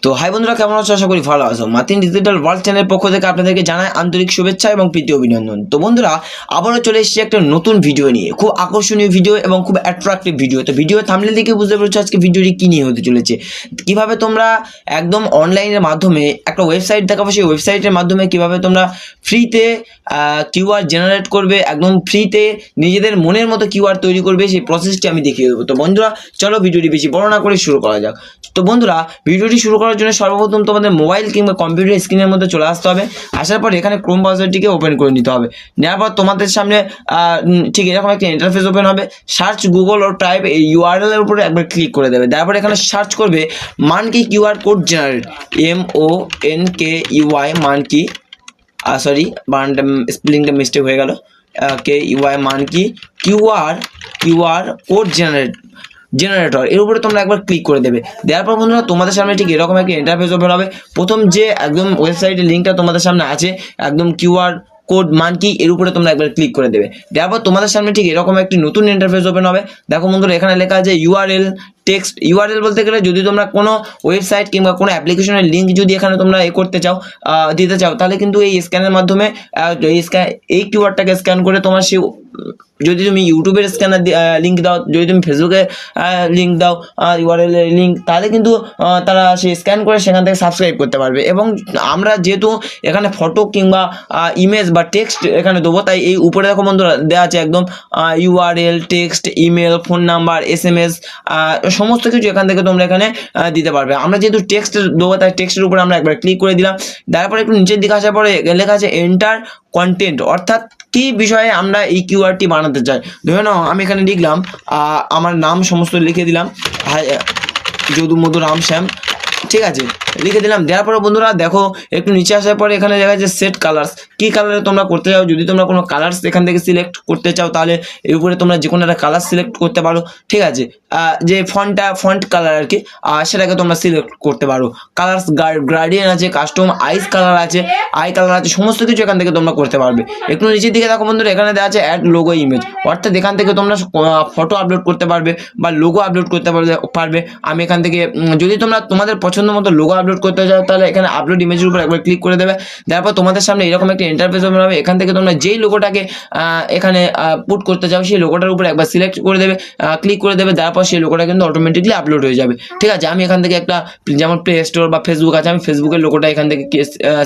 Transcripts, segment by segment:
তো হাই বন্ধুরা, কেমন আছো? আশা করি ভালো আছো। মাতিন ডিজিটাল ওয়ার্ল্ড চ্যানেলের পক্ষ থেকে আপনাদেরকে জানাই আন্তরিক শুভেচ্ছা এবং প্রীতি অভিনন্দন। তো বন্ধুরা, আবারও চলে এসেছি একটা নতুন ভিডিও নিয়ে, খুব আকর্ষণীয় ভিডিও এবং খুব অ্যাট্রাক্টিভ ভিডিও। তো ভিডিও থাম্বনেল দেখে বুঝতে পারছো আজকে ভিডিওটি কী নিয়ে হতে চলেছে। কিভাবে তোমরা একদম অনলাইনের মাধ্যমে একটা ওয়েবসাইট দেখাবো, সেই ওয়েবসাইটের মাধ্যমে কিভাবে তোমরা ফ্রিতে কিউআর জেনারেট করবে, একদম ফ্রিতে নিজেদের মনের মতো কিউআর তৈরি করবে, সেই প্রসেসটি আমি দেখিয়ে দেবো। তো বন্ধুরা চলো ভিডিওটি বেশি বড় না করে শুরু করা যাক। তো বন্ধুরা, ভিডিওটি শুরু করার জন্য সর্বপ্রথম তোমাদের মোবাইল কিংবা কম্পিউটার স্ক্রিনের মধ্যে চলে আসতে হবে। আসার পর এখানে ক্রোম ব্রাউজারটিকে ওপেন করে নিতে হবে। নেওয়ার পর তোমাদের সামনে ঠিক এরকম একটা ইন্টারফেস ওপেন হবে। সার্চ গুগল ওর টাইপ এই ইউআরএল এর উপরে একবার ক্লিক করে দেবে। তারপর এখানে সার্চ করবে monkey QR code generate, MONKEY monkey, sorry বানানটা স্পেলিংটা মিস্টেক হয়ে গেল, KEY monkey QR code generator, এর উপরে তোমরা একবার ক্লিক করে দেবে। দেওয়ার পর বন্ধুরা তোমাদের সামনে ঠিক এরকম একটা ইন্টারফেস ওপেন হবে। প্রথম যে একদম ওয়েবসাইটের লিঙ্কটা তোমাদের সামনে আছে, একদম কিউআর কোড মানকি, এর উপরে তোমরা একবার ক্লিক করে দেবে। দেওয়ার পর তোমাদের সামনে ঠিক এরকম একটি নতুন ইন্টারফেস ওপেন হবে। দেখো বন্ধুরা, এখানে লেখা আছে ইউআরএল টেক্সট। ইউআরএল বলতে গেলে যদি তোমরা কোনো ওয়েবসাইট কিংবা কোনো অ্যাপ্লিকেশনের লিঙ্ক যদি এখানে তোমরা করতে চাও, দিতে চাও, তাহলে কিন্তু এই স্ক্যানের মাধ্যমে এই কিউআরটাকে স্ক্যান করে তোমার সেই, যদি তুমি ইউটিউবের স্ক্যানার লিঙ্ক দাও, যদি তুমি ফেসবুকে লিঙ্ক দাও, ইউআরএল এর লিঙ্ক, তাহলে কিন্তু তারা সেই স্ক্যান করে সেখান থেকে সাবস্ক্রাইব করতে পারবে। এবং আমরা যেহেতু এখানে ফটো কিংবা ইমেজ বা টেক্সট এখানে দেবো, তাই এই উপরে দেখো বন্ধুরা দেওয়া আছে একদম URL text, email, phone number, SMS, সমস্ত কিছু এখান থেকে তোমরা এখানে দিতে পারবে। আমরা যেহেতু টেক্সট দেবো, তাই টেক্সটের উপরে আমরা একবার ক্লিক করে দিলাম। তারপর একটু নিচের দিকে আসার পরে লেখা আছে এন্টার কন্টেন্ট, অর্থাৎ কি বিষয়ে আমরা এই কিউআরটি বানাতে চাই। ধরে নাও আমি এখানে লিখলাম, আমার নাম সমস্ত লিখে দিলাম, যদু মধু রাম শ্যাম, ঠিক আছে, লিখে দিলাম। দেওয়ার পরে বন্ধুরা দেখো একটু নিচে আসার পরে এখানে দেখা যাচ্ছে সেট কালার্স, কী কালারে তোমরা করতে চাও। যদি তোমরা কোনো কালার্স এখান থেকে সিলেক্ট করতে চাও, তাহলে এর উপরে তোমরা যে কোনো একটা কালার সিলেক্ট করতে পারো, ঠিক আছে, যে ফন্ট কালার আর কি, সেটাকে তোমরা সিলেক্ট করতে পারো। কালার্স গ্রাডিয়েন্ট আছে, কাস্টম আই কালার আছে, সমস্ত কিছু এখান থেকে তোমরা করতে পারবে। একটু নিচের দিকে দেখো বন্ধুরা, এখানে দেওয়া আছে অ্যাড লোগো ইমেজ, অর্থাৎ এখান থেকে তোমরা ফটো আপলোড করতে পারবে বা লোগো আপলোড করতে পারবে। আমি এখান থেকে যদি তোমরা তোমাদের পছন্দ মতো লোগো আপলোড করতে চাও, তাহলে এখানে আপলোড ইমেজের উপর একবার ক্লিক করে দেবে। তারপর তোমাদের সামনে এরকম একটা ইন্টারফেস ওপেন হবে। এখান থেকে তোমরা যেই লোগোটাকে এখানে পুট করতে চাও, সেই লোগোটার উপর একবার সিলেক্ট করে দেবে, ক্লিক করে দেবে। তারপর সেই লোগোটা কিন্তু অটোমেটিকলি আপলোড হয়ে যাবে, ঠিক আছে। আমি এখান থেকে একটা, যেমন প্লে স্টোর বা ফেসবুক আছে, আমি ফেসবুকের লোগোটা এখান থেকে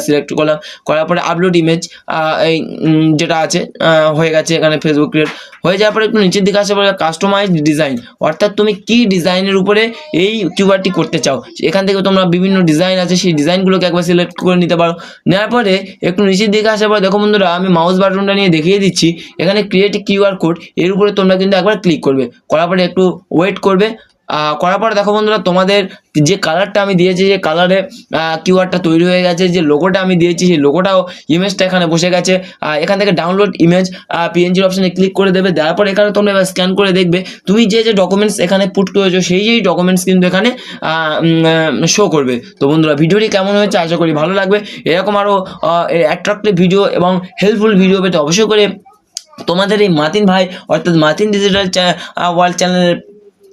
সিলেক্ট করলাম। করার পরে আপলোড ইমেজ এই যেটা আছে হয়ে গেছে, এখানে ফেসবুক ক্রিয়েট হয়ে যাওয়ার পরে একটু নিচের দিকে আসে পরে কাস্টমাইজ ডিজাইন, অর্থাৎ তুমি কি ডিজাইনের উপরে এই কিউআরটি করতে চাও। এখান থেকে তোমরা বিভিন্ন ডিজাইন আছে, সেই ডিজাইনগুলোকে একবার সিলেক্ট করে নিতে পারো। নেওয়ার পরে একটু নিচের দিকে আসার পরে দেখো বন্ধুরা, আমি মাউস বাটনটা নিয়ে দেখিয়ে দিচ্ছি, এখানে ক্রিয়েট কিউআর কোড, এর উপরে তোমরা কিন্তু একবার ক্লিক করবে। করার পরে একটু ওয়েট করবে। করার পরে দেখো বন্ধুরা, তোমাদের যে কালারটা আমি দিয়েছি, যে কালারে কিউআরটা তৈরি হয়ে গেছে, যে লোগোটা আমি দিয়েছি, সেই লোগোটাও ইমেজটা এখানে বসে গেছে। এখান থেকে ডাউনলোড ইমেজ PNG অপশানে ক্লিক করে দেবে। দেওয়ার পরে এখানে তোমরা এবার স্ক্যান করে দেখবে তুমি যে ডকুমেন্টস এখানে পুট করেছো, সেই ডকুমেন্টস কিন্তু এখানে শো করবে। তো বন্ধুরা, ভিডিওটি কেমন হয়েছে আশা করি ভালো লাগবে। এরকম আরও অ্যাট্রাক্টিভ ভিডিও এবং হেল্পফুল ভিডিও পেতে অবশ্যই করে তোমাদের এই মাতিন ভাই অর্থাৎ মাতিন ডিজিটাল ওয়ার্ল্ড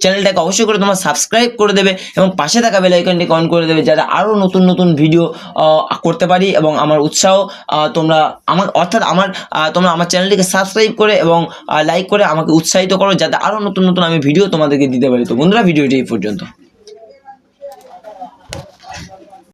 চ্যানেলটাকে অবশ্যই করে তোমরা সাবস্ক্রাইব করে দেবে এবং পাশে থাকা বেল আইকনটি অন করে দেবে, যাতে আরও নতুন নতুন ভিডিও করতে পারি। এবং আমার উৎসাহ তোমরা তোমরা আমার চ্যানেলটিকে সাবস্ক্রাইব করে এবং লাইক করে আমাকে উৎসাহিত করো, যাতে আরও নতুন নতুন আমি ভিডিও তোমাদেরকে দিতে পারি। তো বন্ধুরা, ভিডিওটি এই পর্যন্ত।